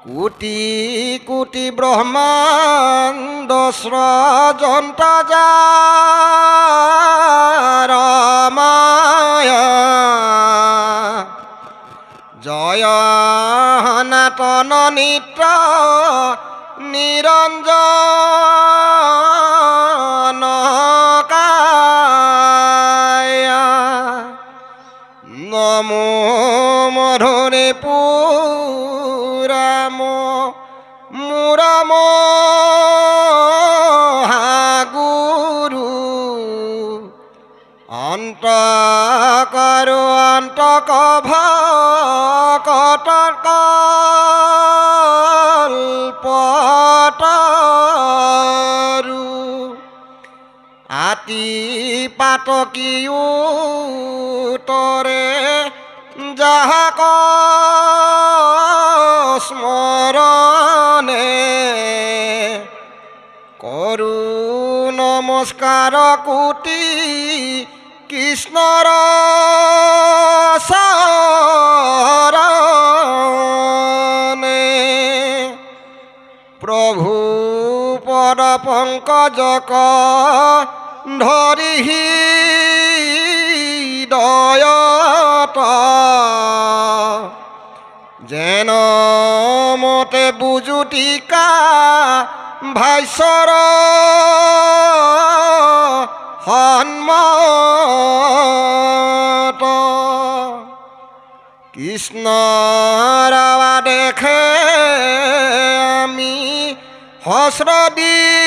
কোটি কোটি ব্রহ্মাণ্ড স্রজন্তা যার মায়া জয় সনাতন নিত্য নিরঞ্জন কায়া নমো মধুরে পুরাম মুরাম গুরু অন্ত করো অন্তক ভটকল্পতরু আতি পাতকি উতরে যাহাক স্মরণে করু নমস্কার কোটি কৃষ্ণর শরণে প্রভু পদ পঙ্কজক ধরিহি দয়ত যেন মতে বুজুটিকা ভাষ্যর সন্মত কৃষ্ণ ৰাৱা দেখে আমি হস্ৰ দীৰ্ঘ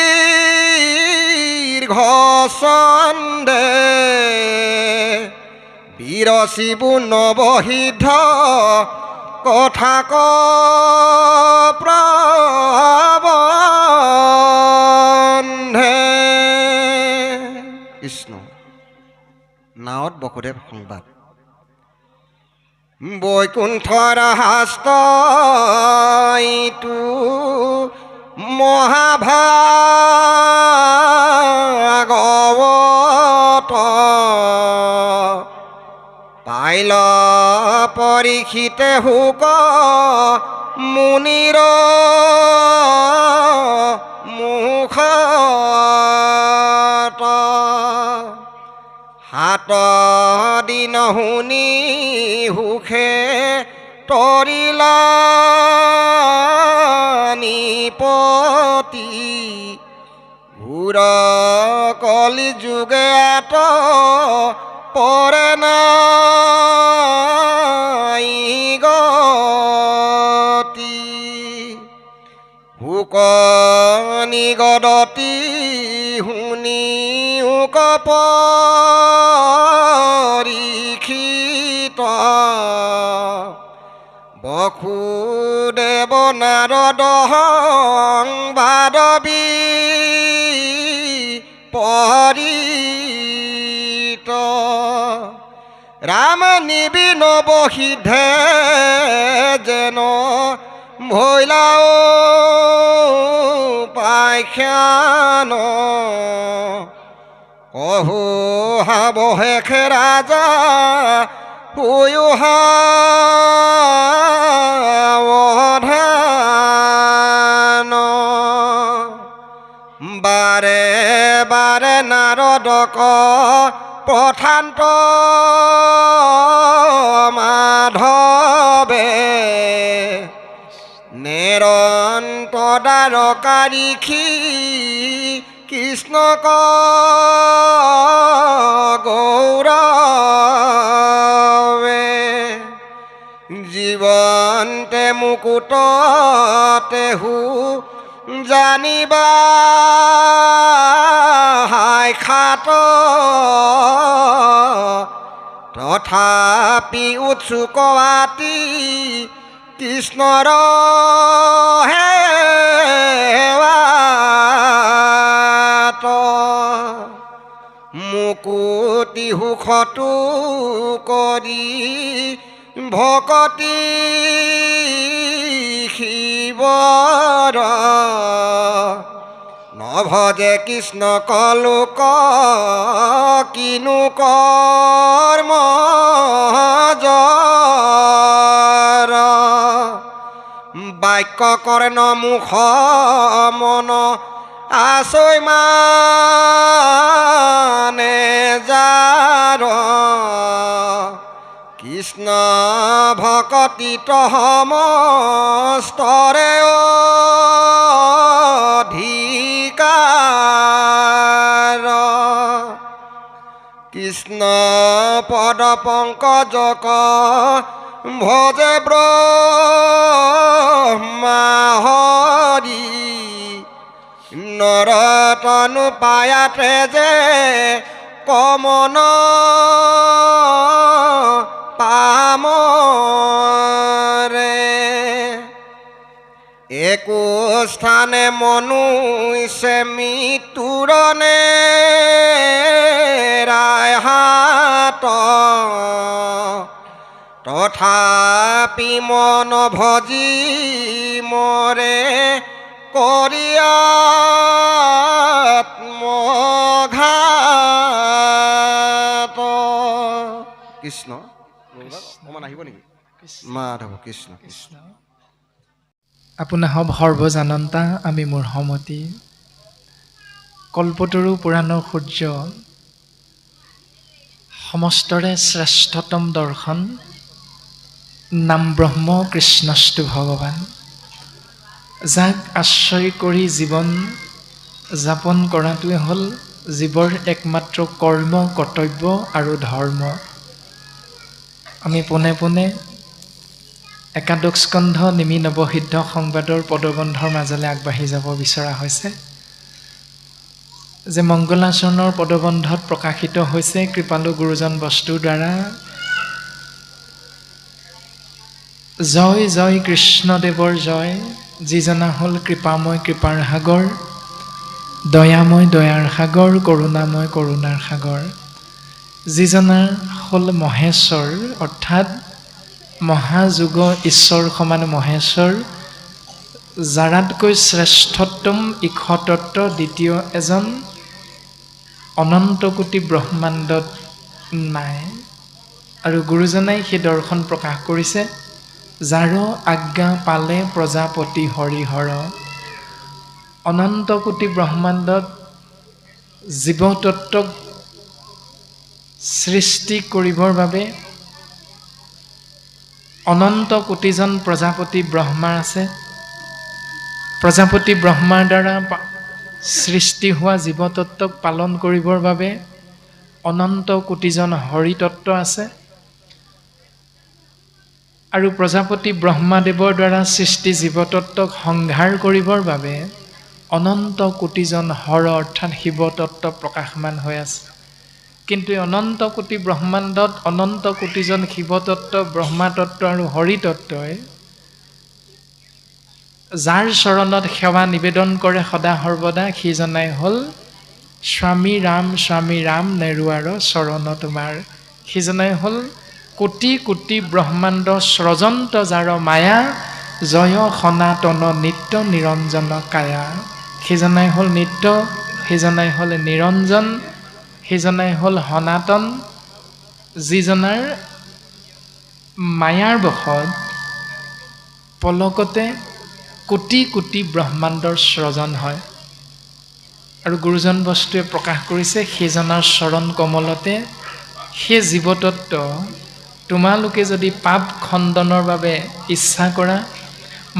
ছন্দে বিৰচিবু নৱসিদ্ধ কথা প্ৰবন্ধে। কৃষ্ণ নাৱত বসুদেৱ সংবাদ বৈকুণ্ঠৰ হাস্ত ইটো মহাভাগৱত পাইল পৰীক্ষিতে শুক মুনিৰ মুখত হাত দিন শুনি সুখে তৰিলা নিপতি ঘূৰ কলি যুগে আত পৰে নাই গতি শুক নিগদতি শুনি শুক পৰীক্ষিত বসুদেৱ নাৰদ সংবাদ বিপৰীত ৰাম নিবিন বসিদ্ধে যেন ভৈলাও পাখ্যান কহু হাবশেষে ৰাজা সাৱধান বাৰে বাৰে নাৰদক প্ৰথান্ত মাধৱে নিৰন্তদাৰকাৰীষি কৃষ্ণক গৌৰৱে জীৱন্তে মুকুটতে হু জানিবা সাক্ষাৎ তথাপি উৎসুক আতি কৃষ্ণৰ সেৱাত মুকুতি সুখটো কৰি ভকতি শিৱৰ নভজে কৃষ্ণ কলোক কিনো কৰ্ম জৰ বাক্য কৰ্ণ মুখ মন আছৈ মানে যাৰ কৃষ্ণ ভকতিত সমস্তৰে অধিকাৰ কৃষ্ণ পদ পংকজক ভজে ব্ৰহ্মা হৰি নৰতনু পায়াতে যে কমন পামৰে একো স্থানে মনুষ্যে মৃত্যুৰণে ৰায় হাত তথাপি মন ভজি মৰে কৰিয়াত্মঘাত কৃষ্ণ অকণমান আহিব নেকি মাধৱ কৃষ্ণ কৃষ্ণ আপোনাৰ হব সৰ্বজানন্তা আমি মোৰ সমতি কল্পতৰু পুৰাণৰ সূৰ্য সমস্তৰে শ্ৰেষ্ঠতম দৰ্শন নাম ব্ৰহ্ম কৃষ্ণস্তু ভগৱান যাক আশ্ৰয় কৰি জীৱন যাপন কৰাটোৱে হ'ল জীৱৰ একমাত্ৰ কৰ্ম কৰ্তব্য আৰু ধৰ্ম আমি পোনে পোনে একাদশ স্কন্ধ নিমি নৱসিদ্ধ সংবাদৰ পদবন্ধৰ মাজলৈ আগবাঢ়ি যাব বিচৰা হৈছে যে মংগলাচৰণৰ পদবন্ধত প্ৰকাশিত হৈছে কৃপালু গুৰুজন বস্তুৰ দ্বাৰা জয় জয় কৃষ্ণদেৱৰ জয় যিজনা হ'ল কৃপাময় কৃপাৰ সাগৰ দয়াময় দয়াৰ সাগৰ কৰোণাময় কৰোণাৰ সাগৰ যিজনা হ'ল মহেশ্বৰ অৰ্থাৎ মহাযোগ ঈশ্বৰ সমান মহেশ্বৰ যাৰাতকৈ শ্ৰেষ্ঠতম ইক্ষতত্ব দ্বিতীয় এজন অনন্ত কোটি ব্ৰহ্মাণ্ডত নাই আৰু গুৰুজনাই সেই দৰ্শন প্ৰকাশ কৰিছে যাৰ আজ্ঞা পালে প্ৰজাপতি হৰিহৰ অনন্ত কোটি ব্ৰহ্মাণ্ডত জীৱতত্ত্বক সৃষ্টি কৰিবৰ বাবে অনন্ত কোটিজন প্ৰজাপতি ব্ৰহ্মাৰ আছে প্ৰজাপতি ব্ৰহ্মাৰ দ্বাৰা সৃষ্টি হোৱা জীৱতত্ত্বক পালন কৰিবৰ বাবে অনন্ত কোটিজন হৰিতত্ত্ব আছে আৰু প্ৰজাপতি ব্ৰহ্মাদেৱৰ দ্বাৰা সৃষ্টি জীৱতত্ত্বক সংহাৰ কৰিবৰ বাবে অনন্ত কোটিজন হৰ অৰ্থাৎ শিৱতত্ত্ব প্ৰকাশমান হৈ আছে কিন্তু অনন্ত কোটি ব্ৰহ্মাণ্ডত অনন্ত কোটিজন শিৱতত্ত্ব ব্ৰহ্মাতত্ত্ব আৰু হৰিতত্ত্বই যাৰ চৰণত সেৱা নিবেদন কৰে সদা সৰ্বদা সিজনাই হ'ল স্বামী ৰাম নেৰুৱাৰ চৰণ তোমাৰ সিজনাই হ'ল কোটি কোটি ব্ৰহ্মাণ্ড স্ৰজন্ত যাৰ মায়া জয় সনাতন নিত্য নিৰঞ্জন কায়া সিজনাই হ'ল নিত্য সিজনাই হ'ল নিৰঞ্জন সিজনাই হ'ল সনাতন যিজনাৰ মায়াৰ বশত পলকতে কোটি কোটি ব্ৰহ্মাণ্ডৰ সৃজন হয় আৰু গুৰুজন বস্তুৱে প্ৰকাশ কৰিছে সেইজনাৰ চৰণ কমলতে সেই জীৱতত্ত্ব তোমালোকে যদি পাপ খণ্ডনৰ বাবে ইচ্ছা কৰা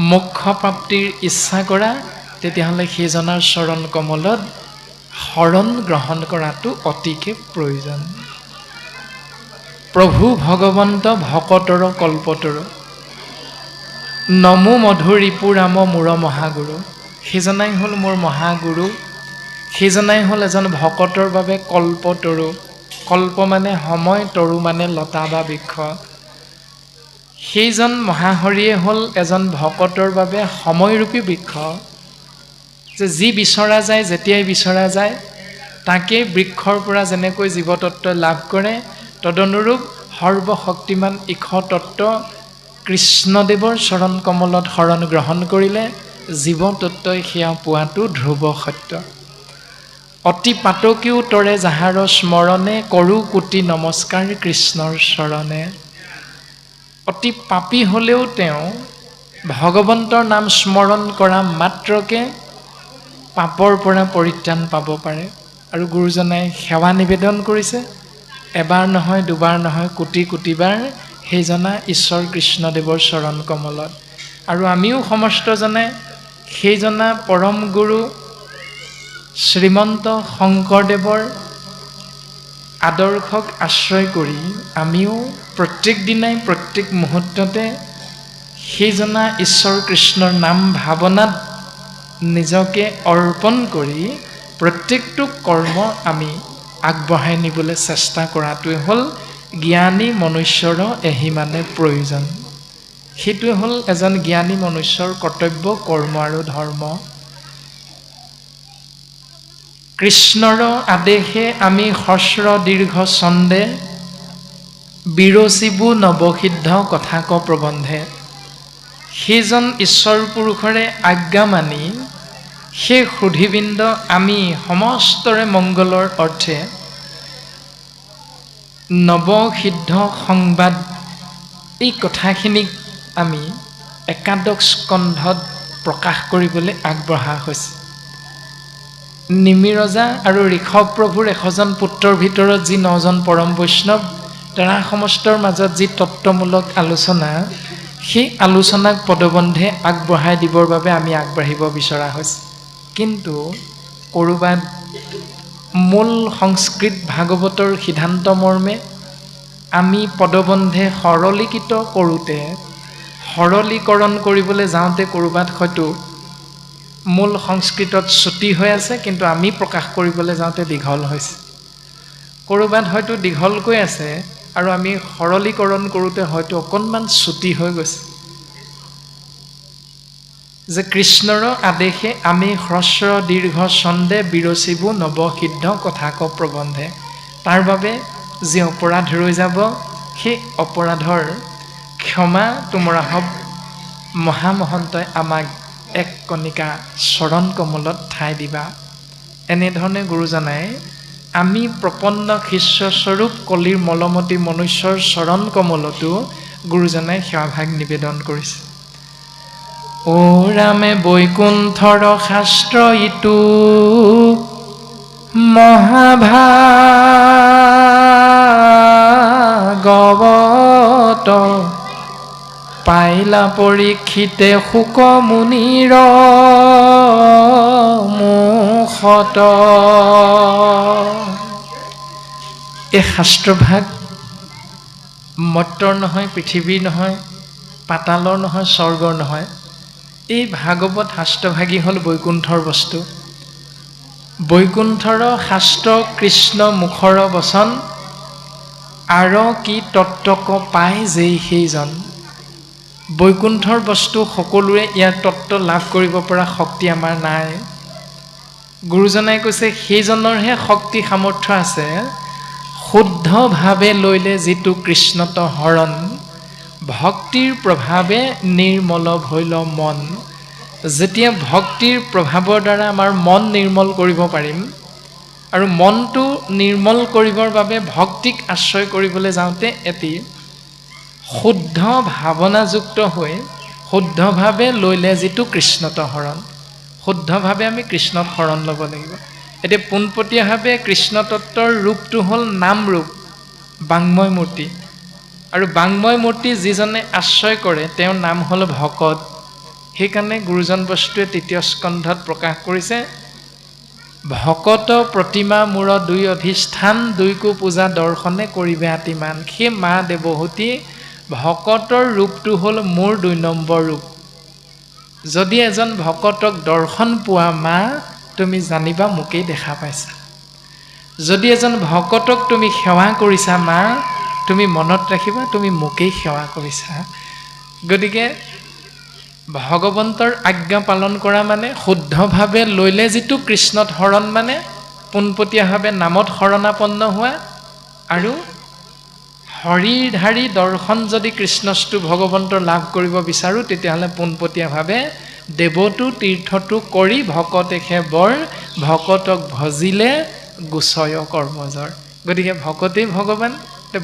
মোক্ষ প্ৰাপ্তিৰ ইচ্ছা কৰা তেতিয়াহ'লে সেইজনাৰ চৰণ কমলত শৰণ গ্ৰহণ কৰাটো অতিকে প্ৰয়োজন প্ৰভু ভগৱন্ত ভকতৰ কল্পতৰ নমো মধুৰিপু ৰাম মূৰ মহাগুৰু সেইজনাই হ'ল মোৰ মহাগুৰু সেইজনাই হ'ল এজন ভকতৰ বাবে কল্পতৰু কল্প মানে সময় তৰু মানে লতা বা বৃক্ষ সেইজন মহাহৰিয়ে হ'ল এজন ভকতৰ বাবে সময়ৰূপী বৃক্ষ যে যি বিচৰা যায় যেতিয়াই বিচৰা যায় তাকে বৃক্ষৰ পৰা যেনেকৈ জীৱতত্ত্বই লাভ কৰে তদনুৰূপ সৰ্বশক্তিমান ইক্ষতত্ত্ব কৃষ্ণদেৱৰ চৰণ কমলত শৰণ গ্ৰহণ কৰিলে জীৱতত্ত্বই সেয়া পোৱাটো ধ্ৰুৱ সত্য অতি পাতকীও তৰে যাহাৰ স্মৰণে কৰোঁ কোটি নমস্কাৰ কৃষ্ণৰ চৰণে অতি পাপী হ'লেও তেওঁ ভগৱন্তৰ নাম স্মৰণ কৰা মাত্ৰকে পাপৰ পৰা পৰিত্ৰাণ পাব পাৰে। আৰু গুৰুজনাই সেৱা নিবেদন কৰিছে, এবাৰ নহয় দুবাৰ নহয় কোটি কোটিবাৰ সেইজনা ঈশ্বৰ কৃষ্ণদেৱৰ চৰণ কমলত। আৰু আমিও সমস্তজনে সেইজনা পৰম গুৰু শ্ৰীমন্ত শংকৰদেৱৰ আদৰ্শক আশ্ৰয় কৰি আমিও প্ৰত্যেক দিনাই প্ৰত্যেক মুহূৰ্ততে সেইজনা ঈশ্বৰ কৃষ্ণৰ নাম ভাৱনাত নিজকে অৰ্পণ কৰি প্ৰত্যেকটো কৰ্ম আমি আগবঢ়াই নিবলৈ চেষ্টা কৰাটোৱে হ'ল জ্ঞানী মনুষ্যৰ এহিমানে প্ৰয়োজন। সেইটোৱে হ'ল এজন জ্ঞানী মনুষ্যৰ কৰ্তব্য, কৰ্ম আৰু ধৰ্ম। কৃষ্ণৰ আদেশে আমি হস্ৰ দীৰ্ঘ ছন্দে বিৰচিবু নৱসিদ্ধ কথাক প্ৰবন্ধে। সেইজন ঈশ্বৰ পুৰুষৰে আজ্ঞা মানি সেই সুধীবৃন্দ আমি সমস্তৰে মংগলৰ অৰ্থে নৱসিদ্ধ সংবাদ এই কথাখিনিক আমি একাদশ স্কন্ধত প্ৰকাশ কৰিবলৈ আগবঢ়া হৈছে। নিমিৰজা আৰু ঋষভ প্ৰভুৰ 100জন পুত্ৰৰ ভিতৰত যি 9জন পৰম বৈষ্ণৱ, তাৰা সমস্তৰ মাজত যি তত্ত্বমূলক আলোচনা, সেই আলোচনাক পদবন্ধে আগবঢ়াই দিবৰ বাবে আমি আগবাঢ়িব বিচৰা হৈছে। কিন্তু ক'ৰবাত মূল সংস্কৃত ভাগৱতৰ সিদ্ধান্ত মৰ্মে আমি পদবন্ধে সৰলীকৃত কৰোঁতে, সৰলীকৰণ কৰিবলৈ যাওঁতে ক'ৰবাত হয়তো মূল সংস্কৃতত চুটি হৈ আছে, কিন্তু আমি প্ৰকাশ কৰিবলৈ যাওঁতে দীঘল হৈছে। ক'ৰবাত হয়তো দীঘলকৈ আছে আৰু আমি সৰলীকৰণ কৰোঁতে হয়তো অকণমান চুটি হৈ গৈছে। যে কৃষ্ণৰ আদেশে আমি হ্ৰস্ব দীৰ্ঘ ছন্দে বিৰচিবু নৱসিদ্ধ কথাক প্ৰবন্ধে। তাৰ বাবে যি অপৰাধ ৰৈ যাব, সেই অপৰাধৰ ক্ষমা তোমৰা হব মহামহন্তই আমাক এক কণিকা চৰণ কমলত ঠাই দিবা। এনেধৰণে গুৰুজনাই আমি প্ৰপন্ন শিষ্যস্বৰূপ কলিৰ মলমতী মনুষ্যৰ চৰণ কমলতো গুৰুজনাই সেৱাভাগ নিবেদন কৰিছে। ও ৰামে বৈকুণ্ঠৰ শাস্ত্ৰ ইটো মহাভাগৱত পাইলা পৰীক্ষিতে শুক মুনিৰ মুখত। এই শাস্ত্ৰভাগ মৰ্ত্যৰ নহয়, পৃথিৱীৰ নহয়, পাতালৰ নহয়, স্বৰ্গৰ নহয়। এই ভাগৱত শাস্ত্ৰভাগী হ'ল বৈকুণ্ঠৰ বস্তু। বৈকুণ্ঠৰ শাস্ত্ৰ কৃষ্ণ মুখৰ বচন, আৰু কি তত্ত্বক পায় যেই সেইজন। বৈকুণ্ঠৰ বস্তু সকলোৰে ইয়াৰ তত্ত্ব লাভ কৰিব পৰা শক্তি আমাৰ নাই। গুৰুজনাই কৈছে সেইজনৰহে শক্তি সামৰ্থ্য আছে, শুদ্ধভাৱে লৈলে যিটো কৃষ্ণত হৰণ, ভক্তিৰ প্ৰভাৱে নিৰ্মল ভৈল মন। যেতিয়া ভক্তিৰ প্ৰভাৱৰ দ্বাৰা আমাৰ মন নিৰ্মল কৰিব পাৰিম, আৰু মনটো নিৰ্মল কৰিবৰ বাবে ভক্তিক আশ্ৰয় কৰিবলৈ যাওঁতে এটি শুদ্ধ ভাৱনাযুক্ত হৈ শুদ্ধভাৱে লৈলে যিটো কৃষ্ণত হৰণ, শুদ্ধভাৱে আমি কৃষ্ণত শৰণ ল'ব লাগিব। এতিয়া পোনপটীয়াভাৱে কৃষ্ণ তত্ত্বৰ ৰূপটো হ'ল নাম ৰূপ, বাংময় মূৰ্তি। আৰু বাংময় মূৰ্তি যিজনে আশ্ৰয় কৰে তেওঁৰ নাম হ'ল ভকত। সেইকাৰণে গুৰুজন বস্তুৱে 3য় স্কন্ধত প্ৰকাশ কৰিছে, ভকত প্ৰতিমা মূৰ 2 অধিষ্ঠান, 2কো পূজা দৰ্শনে কৰিবে আতিমান। সেই মা দেৱহূতি ভকতৰ ৰূপটো হ'ল মোৰ 2 নম্বৰ ৰূপ। যদি এজন ভকতক দৰ্শন পোৱা মা, তুমি জানিবা মোকেই দেখা পাইছা। যদি এজন ভকতক তুমি সেৱা কৰিছা মা, তুমি মনত ৰাখিবা তুমি মোকেই সেৱা কৰিছা। গতিকে ভগৱন্তৰ আজ্ঞা পালন কৰা মানে শুদ্ধভাৱে লৈলে যিটো কৃষ্ণত হৰণ, মানে পোনপটীয়াভাৱে নামত শৰণাপন্ন হোৱা। আৰু হৰিধাৰী দৰ্শন যদি কৃষ্ণস্তু ভগৱন্তৰ লাভ কৰিব বিচাৰোঁ, তেতিয়াহ'লে পোনপটীয়াভাৱে দেৱতো তীৰ্থটো কৰি ভকতেহে বৰ, ভকতক ভজিলে গোচয় কৰ্মজৰ। গতিকে ভকতেই ভগৱান।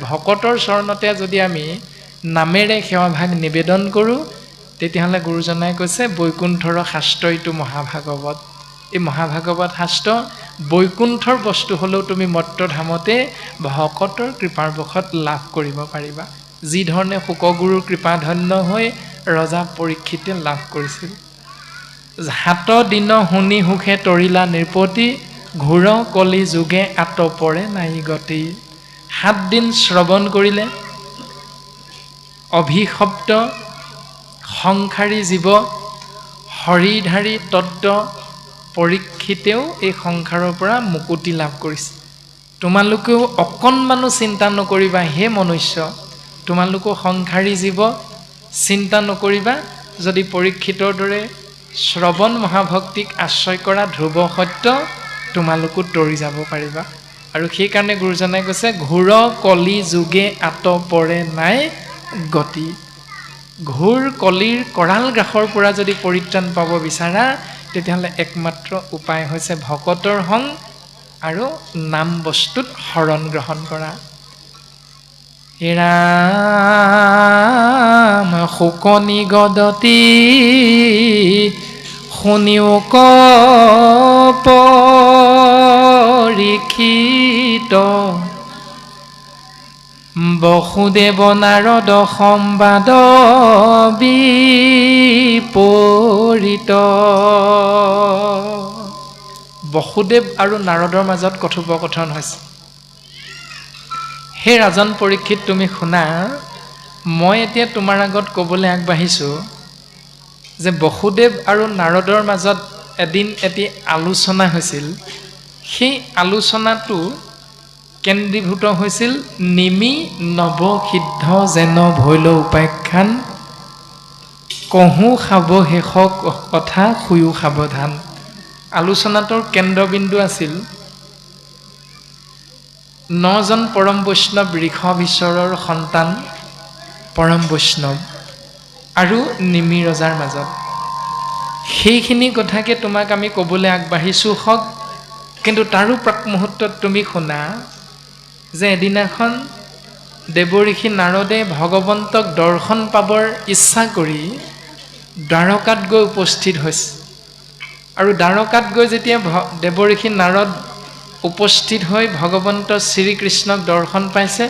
ভকতৰ চৰণতে যদি আমি নামেৰে সেৱাভাগ নিবেদন কৰোঁ, তেতিয়াহ'লে গুৰুজনাই কৈছে বৈকুণ্ঠৰ শাস্ত্ৰ এইটো মহাভাগৱত। এই মহাভাগৱত শাস্ত্ৰ বৈকুণ্ঠৰ বস্তু হ'লেও তুমি মত্তধামতে ভকতৰ কৃপাৰ বশত লাভ কৰিব পাৰিবা, যিধৰণে শুকগুৰুৰ কৃপাধন্য হৈ ৰজা পৰীক্ষিতে লাভ কৰিছিল। হাত দিন শুনি সুখে তৰিলা নৃপতি, ঘূৰ কলি যুগে আতপৰে নাই গতি। 7 দিন শ্ৰৱণ কৰিলে অভিশপ্ত সংসাৰী জীৱ হৰিধাৰী তত্ত্ব পৰীক্ষিতেও এই সংসাৰৰ পৰা মুকুতি লাভ কৰিছে। তোমালোকেও অকণমানো চিন্তা নকৰিবা হে মনুষ্য, তোমালোকো সংসাৰী জীৱ, চিন্তা নকৰিবা। যদি পৰীক্ষিতৰ দৰে শ্ৰৱণ মহাভক্তিক আশ্ৰয় কৰা ধ্ৰুৱ সত্য, তোমালোকো তৰি যাব পাৰিবা। আৰু সেইকাৰণে গুৰুজনাই কৈছে ঘূৰ কলি যুগে আতপৰে নাই গতি। ঘোৰ কলিৰ কৰাল গ্ৰাসৰ পৰা যদি পৰিত্ৰাণ পাব বিচাৰা, তেতিয়াহ'লে একমাত্ৰ উপায় হৈছে ভকতৰ সং আৰু নাম বস্তুত শৰণ গ্ৰহণ কৰা। ৰাম শুকনি গদতি শুনিও পৰীক্ষিত, বসুদেৱ নাৰদ সম্বাদ বিপৰীত। বসুদেৱ আৰু নাৰদৰ মাজত কথোপকথন হৈছে। হে ৰাজন পৰীক্ষিত, তুমি শুনা, মই এতিয়া তোমাৰ আগত ক'বলৈ আগবাঢ়িছোঁ যে বসুদেৱ আৰু নাৰদৰ মাজত এদিন এটি আলোচনা হৈছিল। সেই আলোচনাটো কেন্দ্ৰীভূত হৈছিল নিমি নৱসিদ্ধ যেন ভৈল উপাখ্যান, কহো খাব শেষ কথা শুয়ো সাৱধান। আলোচনাটোৰ কেন্দ্ৰবিন্দু আছিল 9জন পৰম বৈষ্ণৱ ঋষভ ঈশ্বৰৰ সন্তান পৰম বৈষ্ণৱ আৰু নিমি ৰজাৰ মাজত। সেইখিনি কথাকে তোমাক আমি ক'বলৈ আগবাঢ়িছোঁ হওক, কিন্তু তাৰো প্ৰাক মুহূৰ্তত তুমি শুনা যে এদিনাখন দেৱঋষি নাৰদে ভগৱন্তক দৰ্শন পাবৰ ইচ্ছা কৰি দ্বাৰকাত গৈ উপস্থিত হৈছে। আৰু দ্বাৰকাত গৈ যেতিয়া দেৱঋষি নাৰদ উপস্থিত হৈ ভগৱন্ত শ্ৰীকৃষ্ণক দৰ্শন পাইছে,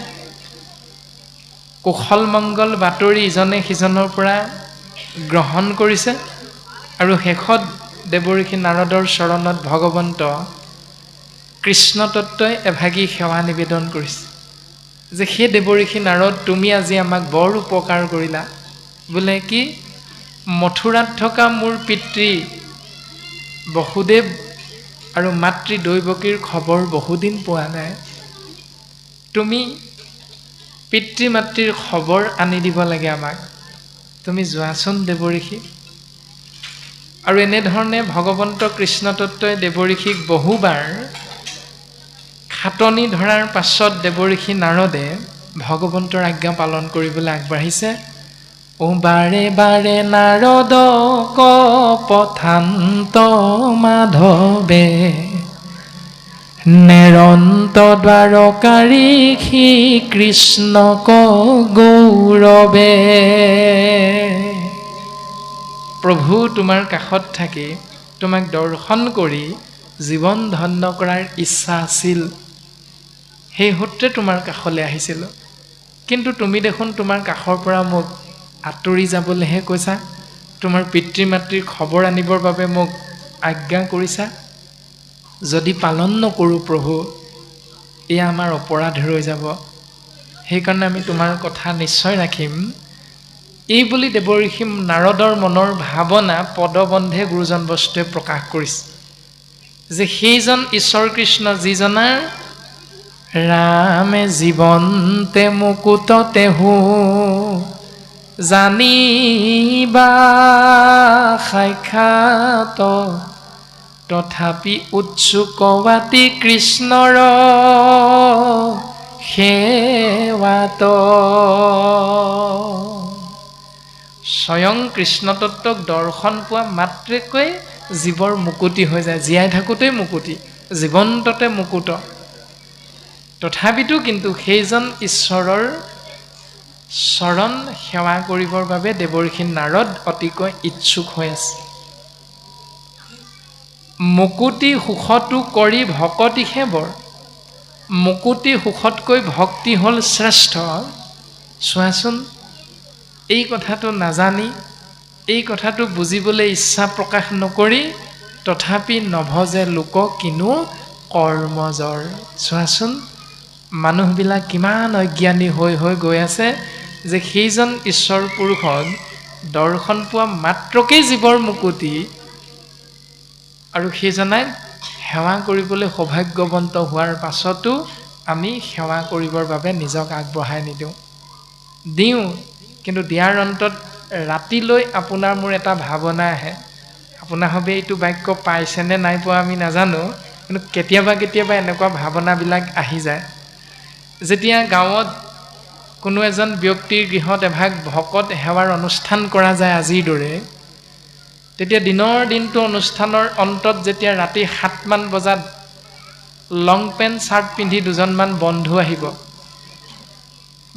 কুশল মংগল বাতৰি ইজনে সিজনৰ পৰা গ্ৰহণ কৰিছে। আৰু শেষত দেৱঋষি নাৰদৰ চৰণত ভগৱন্ত কৃষ্ণ তত্ত্বই এভাগী সেৱা নিবেদন কৰিছে যে সেই দেৱঋষি নাৰদ, তুমি আজি আমাক বৰ উপকাৰ কৰিলা। বোলে কি, মথুৰাত থকা মোৰ পিতৃ বসুদেৱ আৰু মাতৃ দৈৱকীৰ খবৰ বহুদিন পোৱা নাই, তুমি পিতৃ মাতৃৰ খবৰ আনি দিব লাগে আমাক, তুমি যোৱাচোন দেৱঋষি। আৰু এনেধৰণে ভগৱন্ত কৃষ্ণ তত্ত্বই দেৱঋষিক বহুবাৰ খাটনি ধৰাৰ পাছত দেৱঋষি নাৰদে ভগৱন্তৰ আজ্ঞা পালন কৰিবলৈ আগবাঢ়িছে। ও বাৰে বাৰে নাৰদ পথান্ত মাধৱে, নেৰন্ত দ্বাৰকাৰী সি কৃষ্ণক গৌৰৱে। প্ৰভু তোমাৰ কাষত থাকি তোমাক দৰ্শন কৰি জীৱন ধন্য কৰাৰ ইচ্ছা আছিল, সেই সূত্ৰে তোমাৰ কাষলৈ আহিছিলোঁ। কিন্তু তুমি দেখোন তোমাৰ কাষৰ পৰা মোক আঁতৰি যাবলৈহে কৈছা, তোমাৰ পিতৃ মাতৃৰ খবৰ আনিবৰ বাবে মোক আজ্ঞা কৰিছা। যদি পালন নকৰোঁ প্ৰভু, এয়া আমাৰ অপৰাধ ৰৈ যাব, সেইকাৰণে আমি তোমাৰ কথা নিশ্চয় ৰাখিম। এই বুলি দেৱঋষি নাৰদৰ মনৰ ভাৱনা পদবন্ধে গুৰুজন বস্তুৱে প্ৰকাশ কৰিছে যে সেইজন ঈশ্বৰ কৃষ্ণ যিজনাৰ ৰামে জীৱন্তে মুকুত তেহু জানিবা সাক্ষাৎ, তথাপি উৎসুকৱাতি কৃষ্ণৰ সেৱাত। স্বয়ং কৃষ্ণ তত্ত্বক দৰ্শন পোৱা মাত্ৰকৈ জীৱৰ মুকুতি হৈ যায়, জীয়াই থাকোঁতেই মুকুতি, জীৱন্ততে মুকুত। তথাপিতো কিন্তু সেইজন ঈশ্বৰৰ চৰণ সেৱা কৰিবৰ বাবে দেৱৰ্ষি নাৰদ অতিকৈ ইচ্ছুক হৈ আছে। মুকুতি সুখতো কৰি ভকতিহে বৰ, মুকুতি সুখতকৈ ভক্তি হ'ল শ্ৰেষ্ঠ। চোৱাচোন, এই কথাটো নাজানি, এই কথাটো বুজিবলৈ ইচ্ছা প্ৰকাশ নকৰি তথাপি নভজে লোক কিনো কৰ্মজৰ। চোৱাচোন, মানুহবিলাক কিমান অজ্ঞানী হৈ হৈ গৈ আছে যে সেইজন ঈশ্বৰ পুৰুষক দৰ্শন পোৱা মাত্ৰকেই জীৱৰ মুকুতি, আৰু সেইজনাক সেৱা কৰিবলৈ সৌভাগ্যৱন্ত হোৱাৰ পাছতো আমি সেৱা কৰিবৰ বাবে নিজক আগবঢ়াই নিদিওঁ। দিওঁ, কিন্তু দিয়াৰ অন্তত ৰাতিলৈ আপোনাৰ মোৰ এটা ভাৱনা আহে। আপোনাৰ হবে এইটো বাক্য পাইছেনে নাই পোৱা আমি নাজানো, কিন্তু কেতিয়াবা কেতিয়াবা এনেকুৱা ভাৱনাবিলাক আহি যায়। যেতিয়া গাঁৱত কোনো এজন ব্যক্তিৰ গৃহত এভাগ ভকত সেৱাৰ অনুষ্ঠান কৰা যায় আজিৰ দৰে, তেতিয়া দিনৰ দিনটো অনুষ্ঠানৰ অন্তত যেতিয়া ৰাতি 7মান বজাত লং পেণ্ট চাৰ্ট পিন্ধি দুজনমান বন্ধু আহিব,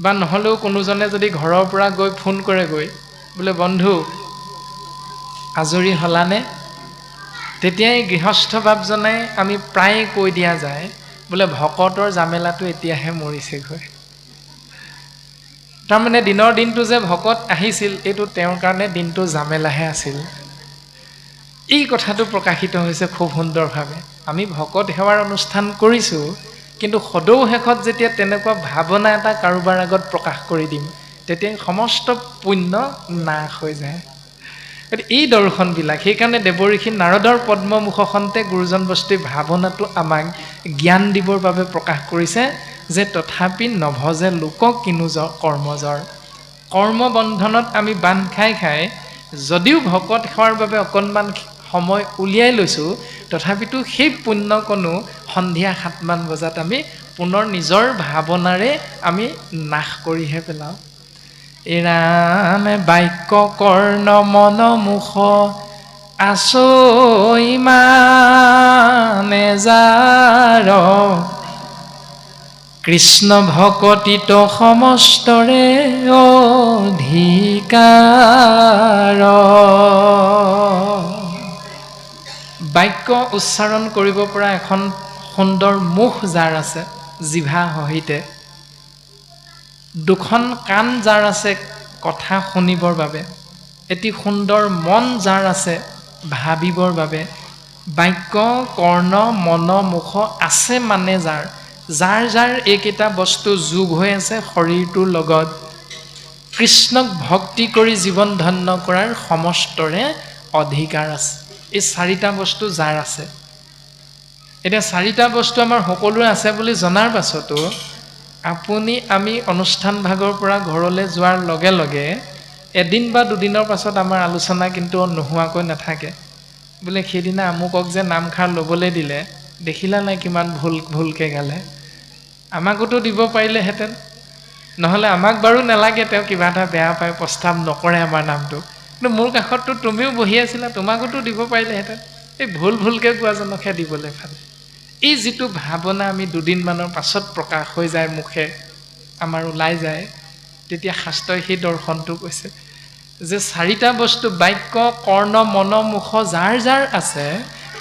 বা নহ'লেও কোনোজনে যদি ঘৰৰ পৰা গৈ ফোন কৰেগৈ, বোলে বন্ধু আজৰি হলানে, তেতিয়াই গৃহস্থ বাপজনাই আমি প্ৰায় কৈ দিয়া যায়, বোলে ভকতৰ জামেলাটো এতিয়াহে মৰিছেগৈ। তাৰমানে দিনৰ দিনটো যে ভকত আহিছিল, এইটো তেওঁৰ কাৰণে দিনটো জামেলাহে আছিল। এই কথাটো প্ৰকাশিত হৈছে খুব সুন্দৰভাৱে। আমি ভকত সেৱাৰ অনুষ্ঠান কৰিছোঁ, কিন্তু সদৌ শেষত যেতিয়া তেনেকুৱা ভাৱনা এটা কাৰোবাৰ আগত প্ৰকাশ কৰি দিম, তেতিয়া সমস্ত পুণ্য নাশ হৈ যায়। এই দৰ্শনবিলাক, সেইকাৰণে দেৱৰ্ষি নাৰদৰ পদ্মমুখখনতে গুৰুজন বস্তুৰ ভাৱনাটো আমাক জ্ঞান দিবৰ বাবে প্ৰকাশ কৰিছে যে তথাপি নভজে লোক কিনো কৰ্মজৰ। কৰ্মবন্ধনত আমি বান্ধ খাই খাই যদিও ভকত সেৱাৰ বাবে অকণমান সময় উলিয়াই লৈছোঁ, তথাপিতো সেই পুণ্যকণো সন্ধিয়া 7মান বজাত আমি পুনৰ নিজৰ ভাৱনাৰে আমি নাশ কৰিহে পেলাওঁ। এৰামে বাক্য কৰ্ণ মন মুখ আছো ইমানে যাৰ, কৃষ্ণ ভকতিত সমস্তৰে অধিকাৰ। বাক্য উচ্চাৰণ কৰিব পৰা এখন সুন্দৰ মুখ যাৰ আছে জিভা সহিতে, দুখন কাণ যাৰ আছে কথা শুনিবৰ বাবে, এটি সুন্দৰ মন যাৰ আছে ভাবিবৰ বাবে, বাক্য কৰ্ণ মন মুখ আছে মানে যাৰ যাৰ এইকেইটা বস্তু যোগ হৈ আছে শৰীৰটোৰ লগত, কৃষ্ণক ভক্তি কৰি জীৱন ধন্য কৰাৰ সমস্তৰে অধিকাৰ আছে। এই 4টা বস্তু যাৰ আছে, এতিয়া 4টা বস্তু আমাৰ সকলোৰে আছে বুলি জনাৰ পাছতো আপুনি আমি অনুষ্ঠান ভাগৰ পৰা ঘৰলৈ যোৱাৰ লগে লগে এদিন বা দুদিনৰ পাছত আমাৰ আলোচনা কিন্তু নোহোৱাকৈ নাথাকে। বোলে সেইদিনা আমুকক যে নামখাৰ ল'বলৈ দিলে, দেখিলা নাই কিমান ভুলকৈ গালে, আমাকোতো দিব পাৰিলেহেঁতেন, নহ'লে আমাক বাৰু নালাগে, তেওঁ কিবা এটা বেয়া পায় প্ৰস্তাৱ নকৰে আমাৰ নামটো, কিন্তু মোৰ কাষততো তুমিও বহি আছিলা, তোমাকোতো দিব পাৰিলেহেঁতেন, এই ভুলকৈ গোৱাজনকহে দিবলৈ পালে। এই যিটো ভাৱনা আমি দুদিনমানৰ পাছত প্ৰকাশ হৈ যায়, মুখে আমাৰ ওলাই যায়, তেতিয়া শাস্ত্ৰই সেই দৰ্শনটো কৈছে যে 4টা বস্তু বাক্য কৰ্ণ মন মুখ যাৰ আছে,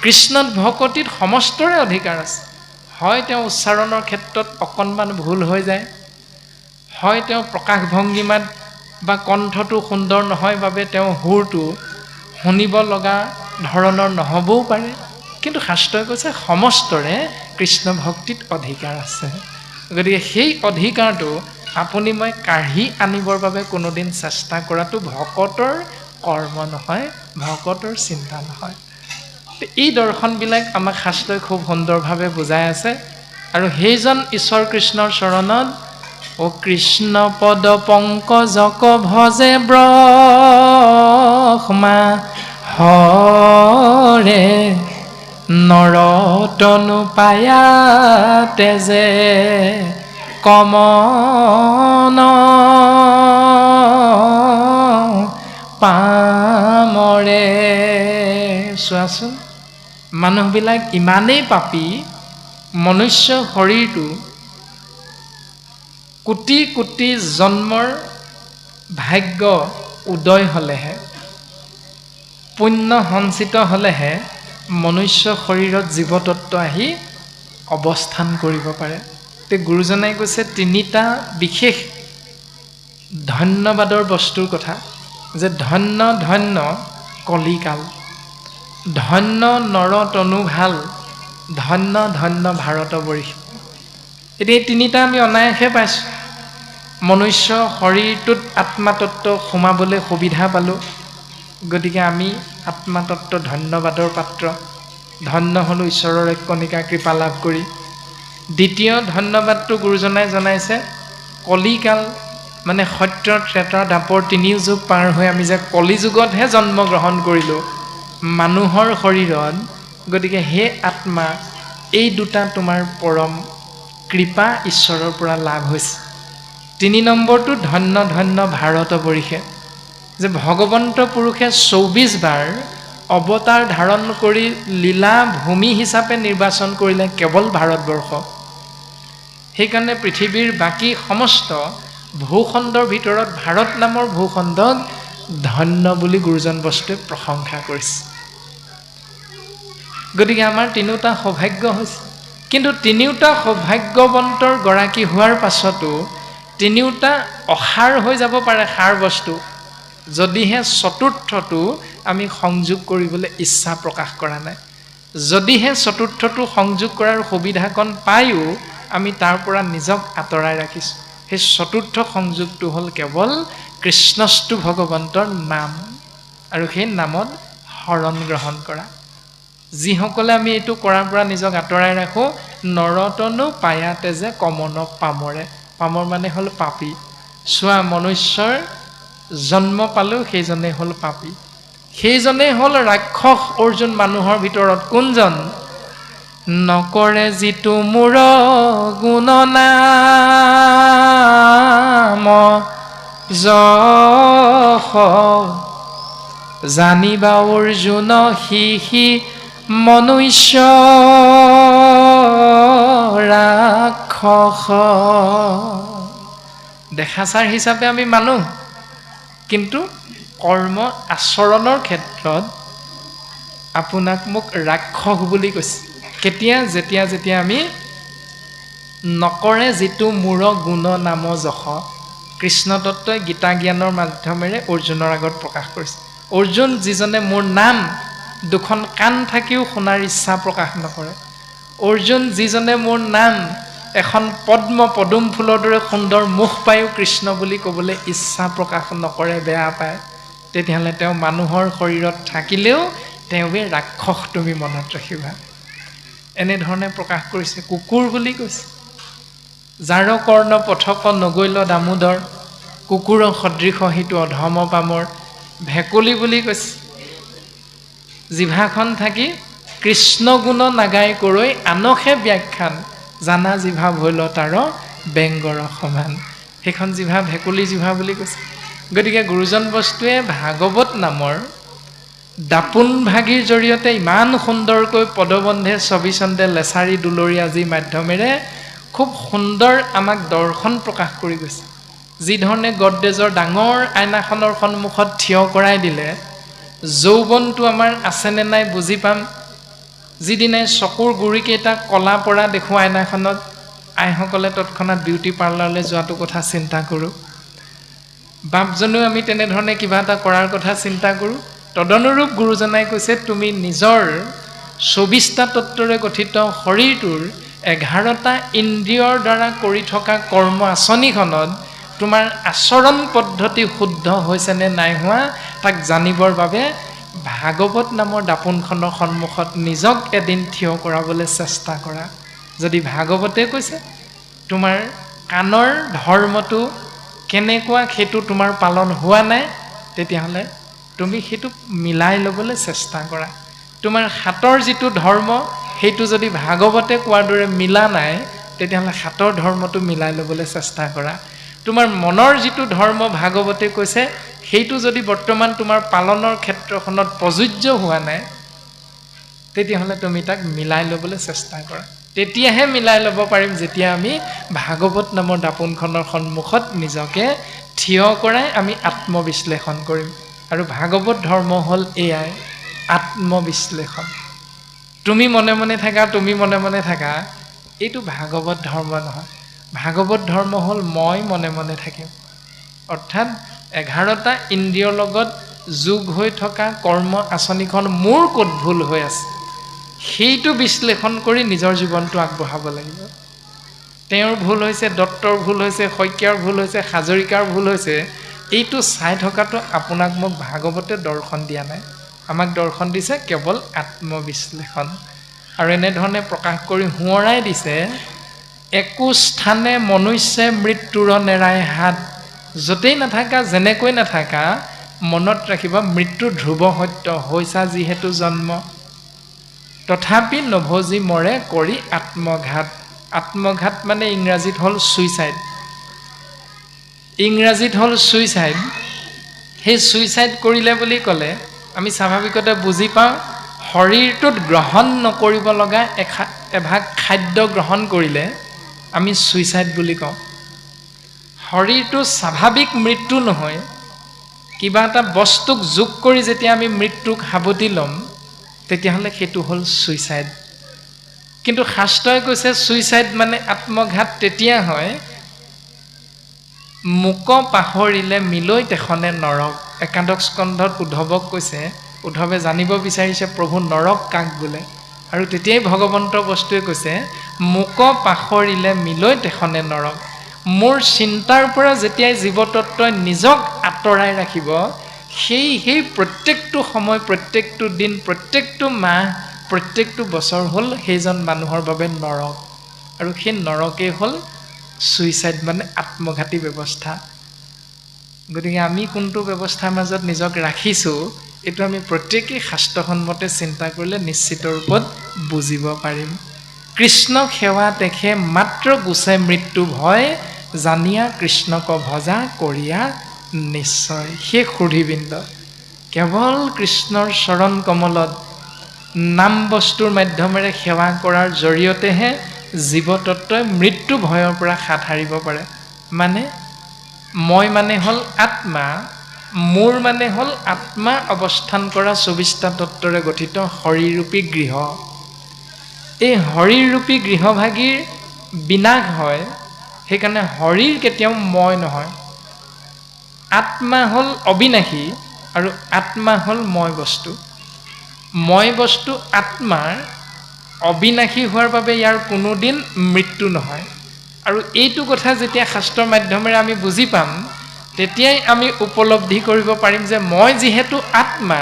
কৃষ্ণত ভকতিত সমস্তৰে অধিকাৰ আছে। হয় তেওঁ উচ্চাৰণৰ ক্ষেত্ৰত অকণমান ভুল হৈ যায়, হয় তেওঁ প্ৰকাশ ভংগীমাত বা কণ্ঠটো সুন্দৰ নহয় বাবে তেওঁ সুৰটো শুনিব লগা ধৰণৰ নহ'বও পাৰে, কিন্তু শাস্ত্ৰই কৈছে সমস্তৰে কৃষ্ণ ভক্তিত অধিকাৰ আছে। গতিকে সেই অধিকাৰটো আপুনি মই কাঢ়ি আনিবৰ বাবে কোনোদিন চেষ্টা কৰাটো ভকতৰ কৰ্ম নহয়, ভকতৰ চিন্তা নহয়। এই দৰ্শনবিলাক আমাক শাস্ত্ৰই খুব সুন্দৰভাৱে বুজাই আছে। আৰু সেইজন ঈশ্বৰ কৃষ্ণৰ চৰণত ও কৃষ্ণ পদ পংকজক ভজে ব্ৰহ্মা হৰে, নৰতনু পায়া তেজে কমন পামৰে। চোৱাচোন, মানুহবিলাক ইমানেই পাপী, মনুষ্য শৰীৰটো কোটি কোটি জন্মৰ ভাগ্য উদয় হ'লেহে, পুণ্য সঞ্চিত হ'লেহে মনুষ্য শৰীৰত জীৱতত্ব আহি অৱস্থান কৰিব পাৰে। তে গুৰুজনাই কৈছে তিনিটা বিশেষ ধন্যবাদৰ বস্তুৰ কথা, যে ধন্য ধন্য কলিকাল, ধন্য নৰ তনু ভাল, ধন্য ধন্য ভাৰতবৰ্ষ। এতিয়া এই তিনিটা আমি অনায়াসে পাইছোঁ। মনুষ্য শৰীৰটোত আত্মাতত্ব সোমাবলৈ সুবিধা পালোঁ, গতিকে আমি আত্মাতত্ব ধন্যবাদৰ পাত্ৰ, ধন্য হ'লোঁ ঈশ্বৰৰ এক কণিকা কৃপা লাভ কৰি। দ্বিতীয় ধন্যবাদটো গুৰুজনাই জনাইছে কলিকাল, মানে সত্য ত্ৰেতা দ্বাপৰ তিনিও যুগ পাৰ হৈ আমি যে কলি যুগতহে জন্মগ্ৰহণ কৰিলোঁ মানুহৰ শৰীৰত, গতিকে হে আত্মা, এই দুটা তোমাৰ পৰম কৃপা ঈশ্বৰৰ পৰা লাভ হৈছে। ৩ নম্বৰটো ধন্য ধন্য ভাৰতবৰ্ষে, যে ভগৱন্ত পুৰুষে ২৪ বাৰ অৱতাৰ ধাৰণ কৰি লীলা ভূমি হিচাপে নিৰ্বাচন কৰিলে কেৱল ভাৰতবৰ্ষ। সেইকাৰণে পৃথিৱীৰ বাকী সমস্ত ভূখণ্ডৰ ভিতৰত ভাৰত নামৰ ভূখণ্ডক ধন্য বুলি গুৰুজন বস্তুৱে প্ৰশংসা কৰিছে। গতিকে আমাৰ তিনিওটা সৌভাগ্য হৈছে, কিন্তু তিনিওটা সৌভাগ্যৱন্তৰ গৰাকী হোৱাৰ পাছতো তিনিওটা অসাৰ হৈ যাব পাৰে সাৰ বস্তু, যদিহে চতুৰ্থটো আমি সংযোগ কৰিবলৈ ইচ্ছা প্ৰকাশ কৰা নাই। যদিহে চতুৰ্থটো সংযোগ কৰাৰ সুবিধাকণ পায়ো আমি তাৰ পৰা নিজক আঁতৰাই ৰাখিছোঁ, সেই চতুৰ্থ সংযোগটো হ'ল কেৱল কৃষ্ণস্তু ভগৱন্তৰ নাম, আৰু সেই নামত শৰণ গ্ৰহণ কৰা। যিসকলে আমি এইটো কৰাৰ পৰা নিজক আঁতৰাই ৰাখোঁ, নৰতনু পায়াতে যে কমন পামৰে, পামৰ মানে হ'ল পাপী। চোৱা, মনুষ্যৰ জন্ম পালোঁ সেইজনে হ'ল পাপী, সেইজনেই হ'ল ৰাক্ষস অৰ্জুন। মানুহৰ ভিতৰত কোনজন? নকৰে যিটো মূৰ গুণনাম যশ, জানিবা অৰ্জুন সি মনুষ্য ৰাক্ষস। দেখাচাৰ হিচাপে আমি মানুহ, কিন্তু কৰ্ম আচৰণৰ ক্ষেত্ৰত আপোনাক মোক ৰাক্ষস বুলি কৈছে। কেতিয়া? যেতিয়া আমি নকৰে যিটো মূৰ গুণ নাম যশ। কৃষ্ণ তত্ত্বই গীতা জ্ঞানৰ মাধ্যমেৰে অৰ্জুনৰ আগত প্ৰকাশ কৰিছে। অৰ্জুন, যিজনে মোৰ নাম দুখন কাণ থাকিও শুনাৰ ইচ্ছা প্ৰকাশ নকৰে, অৰ্জুন যিজনে মোৰ নাম এখন পদুম ফুলৰ দৰে সুন্দৰ মুখ পায়ো কৃষ্ণ বুলি ক'বলৈ ইচ্ছা প্ৰকাশ নকৰে, বেয়া পায়, তেতিয়াহ'লে তেওঁ মানুহৰ শৰীৰত থাকিলেও তেওঁৱে ৰাক্ষস, তুমি মনত ৰাখিবা। এনেধৰণে প্ৰকাশ কৰিছে। কুকুৰ বুলি কৈছে, যাৰ কৰ্ণ পথক নগৈল দামোদৰ, কুকুৰ সদৃশ সিটো অধম পামৰ। ভেকুলী বুলি কৈছে, জিভাখন থাকি কৃষ্ণ গুণ নাগাই কৰৈ আনসে ব্যাখ্যান, জানা জিভা ভৈল তাৰ বেংগৰ সমান। সেইখন জিভা ভেকুলী জিভা বুলি কৈছে। গতিকে গুৰুজন বস্তুৱে ভাগৱত নামৰ দাপোন ভাগীৰ জৰিয়তে ইমান সুন্দৰকৈ পদবন্ধে ছবিচন্দে লেচাৰী দুলৰী আজিৰ মাধ্যমেৰে খুব সুন্দৰ আমাক দৰ্শন প্ৰকাশ কৰি গৈছে। যিধৰণে গডৰেজৰ ডাঙৰ আইনাখনৰ সন্মুখত থিয় কৰাই দিলে যৌৱনটো আমাৰ আছেনে নাই বুজি পাম। যিদিনাই চকুৰ গুৰিকেইটা কলা পৰা দেখোঁ আইনাখনত, আইসকলে তৎক্ষণাত বিউটি পাৰ্লাৰলৈ যোৱাটো কথা চিন্তা কৰোঁ। বাপজনেও আমি তেনেধৰণে কিবা এটা কৰাৰ কথা চিন্তা কৰোঁ। তদনুৰূপ গুৰুজনাই কৈছে, তুমি নিজৰ ২৪টা তত্ত্বৰে গঠিত শৰীৰটোৰ 11টা ইন্দ্ৰিয়ৰ দ্বাৰা কৰি থকা কৰ্ম আঁচনিখনত তোমাৰ আচৰণ পদ্ধতি শুদ্ধ হৈছেনে নাই হোৱা, তাক জানিবৰ বাবে ভাগৱত নামৰ দাপোনখনৰ সন্মুখত নিজক এদিন থিয় কৰাবলৈ চেষ্টা কৰা। যদি ভাগৱতে কৈছে তোমাৰ কাণৰ ধৰ্মটো কেনেকুৱা সেইটো তোমাৰ পালন হোৱা নাই, তেতিয়াহ'লে তুমি সেইটো মিলাই ল'বলৈ চেষ্টা কৰা। তোমাৰ হাতৰ যিটো ধৰ্ম সেইটো যদি ভাগৱতে কোৱাৰ দৰে মিলা নাই, তেতিয়াহ'লে হাতৰ ধৰ্মটো মিলাই ল'বলৈ চেষ্টা কৰা। তোমাৰ মনৰ যিটো ধৰ্ম ভাগৱতে কৈছে সেইটো যদি বৰ্তমান তোমাৰ পালনৰ ক্ষেত্ৰখনত প্ৰযোজ্য হোৱা নাই, তেতিয়াহ'লে তুমি তাক মিলাই ল'বলৈ চেষ্টা কৰা। তেতিয়াহে মিলাই ল'ব পাৰিম যেতিয়া আমি ভাগৱত নামৰ দাপোনখনৰ সন্মুখত নিজকে থিয় কৰাই আমি আত্মবিশ্লেষণ কৰিম আৰু ভাগৱত ধৰ্ম হ'ল এয়াই আত্মবিশ্লেষণ তুমি মনে মনে থাকা এইটো ভাগৱত ধৰ্ম নহয় ভাগৱত ধৰ্ম হ'ল মই মনে মনে থাকিম অৰ্থাৎ 11টা ইন্দ্ৰিয়ৰ লগত যোগ হৈ থকা কৰ্ম আচনিখন মোৰ ক'ত ভুল হৈ আছে সেইটো বিশ্লেষণ কৰি নিজৰ জীৱনটো আগবঢ়াব লাগিব তেওঁৰ ভুল হৈছে দত্তৰ ভুল হৈছে শইকীয়াৰ ভুল হৈছে হাজৰিকাৰ ভুল হৈছে এইটো চাই থকাটো আপোনাক মোক ভাগৱতে দৰ্শন দিয়া নাই আমাক দৰ্শন দিছে কেৱল আত্মবিশ্লেষণ আৰু এনেধৰণে প্ৰকাশ কৰি সোঁৱৰাই দিছে একো স্থানে মনুষ্যে মৃত্যুৰ নেৰাই হাত য'তেই নাথাকা যেনেকৈ নাথাকা মনত ৰাখিবা মৃত্যু ধ্ৰুৱ সত্য হৈছা যিহেতু জন্ম তথাপি নভজি মৰে কৰি আত্মঘাত মানে ইংৰাজীত হ'ল ছুইচাইড সেই ছুইচাইড কৰিলে বুলি ক'লে আমি স্বাভাৱিকতে বুজি পাওঁ শৰীৰটোত গ্ৰহণ নকৰিব লগা এভাগ খাদ্য গ্ৰহণ কৰিলে আমি ছুইচাইড বুলি কওঁ শৰীৰটো স্বাভাৱিক মৃত্যু নহয় কিবা এটা বস্তুক যোগ কৰি যেতিয়া আমি মৃত্যুক সাৱটি ল'ম তেতিয়াহ'লে সেইটো হ'ল ছুইচাইড কিন্তু শাস্ত্ৰই কৈছে ছুইচাইড মানে আত্মঘাত তেতিয়া হয় মুক পাহৰিলে মিলৈ তেখনে নৰক একাদশ স্কন্ধত উদ্ধৱক কৈছে উদ্ধৱে জানিব বিচাৰিছে প্ৰভু নৰক কাক বোলে আৰু তেতিয়াই ভগৱন্ত বস্তুৱে কৈছে মুক পাহৰিলে মিলৈ তেখনে নৰক মোৰ চিন্তাৰ পৰা যেতিয়াই জীৱতত্বই নিজক আঁতৰাই ৰাখিব সেই প্ৰত্যেকটো সময় প্ৰত্যেকটো দিন প্ৰত্যেকটো মাহ প্ৰত্যেকটো বছৰ হ'ল সেইজন মানুহৰ বাবে নৰক আৰু সেই নৰকেই হ'ল ছুইচাইড মানে আত্মঘাতী ব্যৱস্থা গতিকে আমি কোনটো ব্যৱস্থাৰ মাজত নিজক ৰাখিছোঁ এইটো আমি প্ৰত্যেকেই শাস্ত্ৰসন্মতে চিন্তা কৰিলে নিশ্চিত ৰূপত বুজিব পাৰিম কৃষ্ণক সেৱা দেখে মাত্ৰ গুছে মৃত্যু ভয় জানিয়া কৃষ্ণক ভজা কৰিয়া নিশ্চয় সেই সুধীবৃন্দ কেৱল কৃষ্ণৰ চৰণ কমলত নাম বস্তুৰ মাধ্যমেৰে সেৱা কৰাৰ জৰিয়তেহে জীৱতত্বই মৃত্যু ভয়ৰ পৰা হাত সাৰিব পাৰে মানে মই মানে হ'ল আত্মা মোৰ মানে হ'ল আত্মা অৱস্থান কৰা 24টা তত্ত্বৰে গঠিত শৰীৰৰূপী গৃহ এই শৰীৰৰূপী গৃহভাগীৰ বিনাশ হয় সেইকাৰণে শৰীৰ কেতিয়াও মই নহয় আত্মা হ'ল অবিনাশী আৰু আত্মা হ'ল মই বস্তু আত্মাৰ অবিনাশী হোৱাৰ বাবে ইয়াৰ কোনোদিন মৃত্যু নহয় আৰু এইটো কথা যেতিয়া শাস্ত্ৰৰ মাধ্যমেৰে আমি বুজি পাম তেতিয়াই আমি উপলব্ধি কৰিব পাৰিম যে মই যিহেতু আত্মা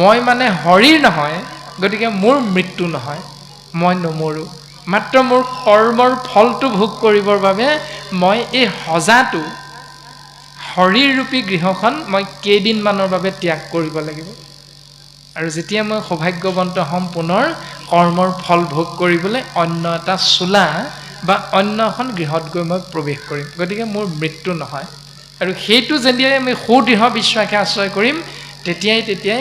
মই মানে শৰীৰ নহয় গতিকে মোৰ মৃত্যু নহয় মই নমৰো মাত্ৰ মোৰ কৰ্মৰ ফলটো ভোগ কৰিবৰ বাবে মই এই সজাটো শৰীৰৰূপী গৃহখন মই কেইদিনমানৰ বাবে ত্যাগ কৰিব লাগিব আৰু যেতিয়া মই সৌভাগ্যৱন্ত হ'ম পুনৰ কৰ্মৰ ফল ভোগ কৰিবলৈ অন্য এটা চোলা বা অন্য এখন গৃহত গৈ মই প্ৰৱেশ কৰিম গতিকে মোৰ মৃত্যু নহয় আৰু সেইটো যেতিয়াই আমি সুদৃঢ় বিশ্বাসে আশ্ৰয় কৰিম তেতিয়াই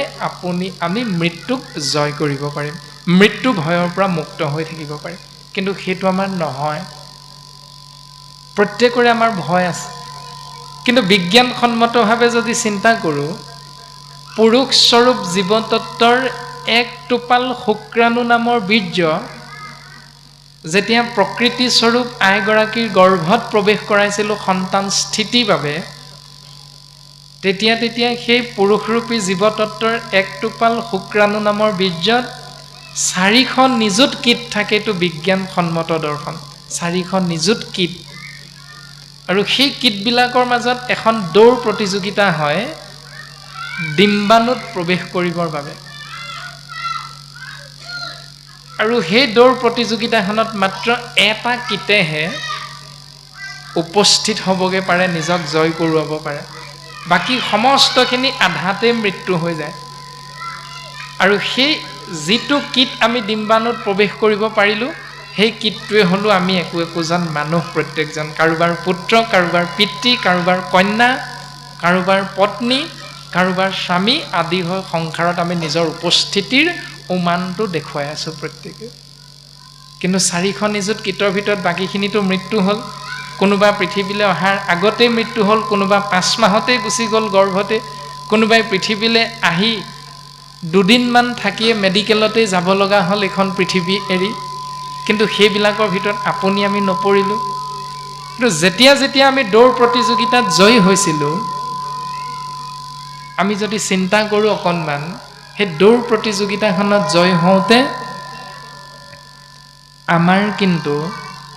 আমি মৃত্যুক জয় কৰিব পাৰিম মৃত্যু ভয়ৰ পৰা মুক্ত হৈ থাকিব পাৰিম কিন্তু সেইটো আমাৰ নহয় প্ৰত্যেকৰে আমাৰ ভয় আছে কিন্তু বিজ্ঞানসন্মতভাৱে যদি চিন্তা কৰোঁ পুৰুষ স্বৰূপ জীৱতত্বৰ এক টোপাল শুক্ৰাণু নামৰ বীৰ্য যেতিয়া প্ৰকৃতি স্বৰূপ আইগৰাকীৰ গৰ্ভত প্ৰৱেশ কৰাইছিলোঁ সন্তান স্থিতিৰ বাবে তেতিয়া সেই পুৰুষৰূপী জীৱতত্বৰ এক টোপাল শুক্ৰাণু নামৰ বীৰ্যত 400 নিযুত কীট থাকে এইটো বিজ্ঞানসন্মত দৰ্শন 400 নিযুত কীট আৰু সেই কীটবিলাকৰ মাজত এখন দৌৰ প্ৰতিযোগিতা হয় ডিম্বাণুত প্ৰৱেশ কৰিবৰ বাবে আৰু সেই দৌৰ প্ৰতিযোগিতাখনত মাত্ৰ এটা কীটেহে উপস্থিত হ'বগে পাৰে নিজক জয় কৰোৱাব পাৰে বাকী সমস্তখিনি আধাতে মৃত্যু হৈ যায় আৰু সেই যিটো কীট আমি ডিম্বাণুত প্ৰৱেশ কৰিব পাৰিলোঁ সেই কীটটোৱে হ'লো আমি একোজন মানুহ প্ৰত্যেকজন কাৰোবাৰ পুত্ৰ কাৰোবাৰ পিতৃ কাৰোবাৰ কন্যা কাৰোবাৰ পত্নী কাৰোবাৰ স্বামী আদি হৈ সংসাৰত আমি নিজৰ উপস্থিতিৰ উমানটো দেখুৱাই আছোঁ প্ৰত্যেকে কিন্তু 400 নিযুত কীটৰ ভিতৰত বাকীখিনিতো মৃত্যু হ'ল কোনোবা পৃথিৱীলৈ অহাৰ আগতেই মৃত্যু হ'ল, কোনোবা 5 মাহতেই গুচি গ'ল গৰ্ভতে, কোনোবাই পৃথিৱীলৈ আহি 2 দিনমান থাকিয়ে মেডিকেলতেই যাব লগা হ'ল এইখন পৃথিৱী এৰি। কিন্তু সেইবিলাকৰ ভিতৰত আপুনি আমি নপৰিলোঁ। কিন্তু যেতিয়া যেতিয়া আমি দৌৰ প্ৰতিযোগিতাত জয়ী হৈছিলোঁ, আমি যদি চিন্তা কৰোঁ অকণমান, সেই দৌৰ প্ৰতিযোগিতাখনত জয় হওঁতে আমাৰ কিন্তু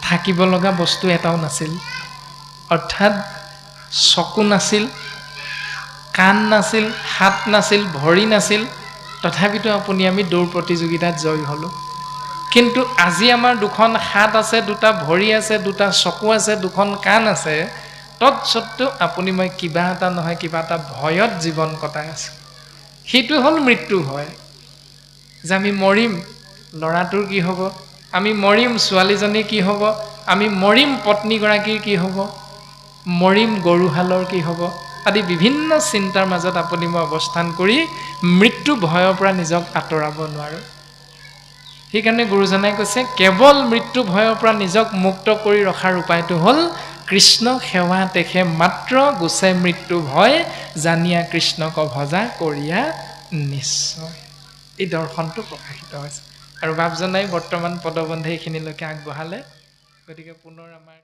থাকিব লগা বস্তু এটাও নাছিল। অৰ্থাৎ চকু নাছিল, কাণ নাছিল, হাত নাছিল, ভৰি নাছিল, তথাপিতো আপুনি আমি দৌৰ প্ৰতিযোগিতাত জয় হ'লোঁ। কিন্তু আজি আমাৰ 2খন হাত আছে, 2টা ভৰি আছে, 2টা চকু আছে, 2খন কাণ আছে, তৎসত্ত্বেও আপুনি মই কিবা এটা নহয় কিবা এটা ভয়ত জীৱন কটাই আছোঁ। সেইটো হ'ল মৃত্যু ভয়, যে আমি মৰিম, ল'ৰাটোৰ কি হ'ব, আমি মৰিম, ছোৱালীজনীৰ কি হ'ব, আমি মৰিম, পত্নীগৰাকীৰ কি হ'ব, মৰিম, গৰুহালৰ কি হ'ব আদি বিভিন্ন চিন্তাৰ মাজত আপুনি মই অৱস্থান কৰি মৃত্যু ভয়ৰ পৰা নিজক আঁতৰাব নোৱাৰোঁ। সেইকাৰণে গুৰুজনাই কৈছে কেৱল মৃত্যু ভয়ৰ পৰা নিজক মুক্ত কৰি ৰখাৰ উপায়টো হ'ল কৃষ্ণ সেৱা তেখে মাত্ৰ, গুচে মৃত্যু ভয়, জানিয়া কৃষ্ণক ভজা কৰিয়া নিশ্চয়। এই দৰ্শনটো প্ৰকাশিত হৈছে আৰু বাপজনাই বৰ্তমান পদবন্ধে এইখিনিলৈকে আগবঢ়ালে। গতিকে পুনৰ আমাৰ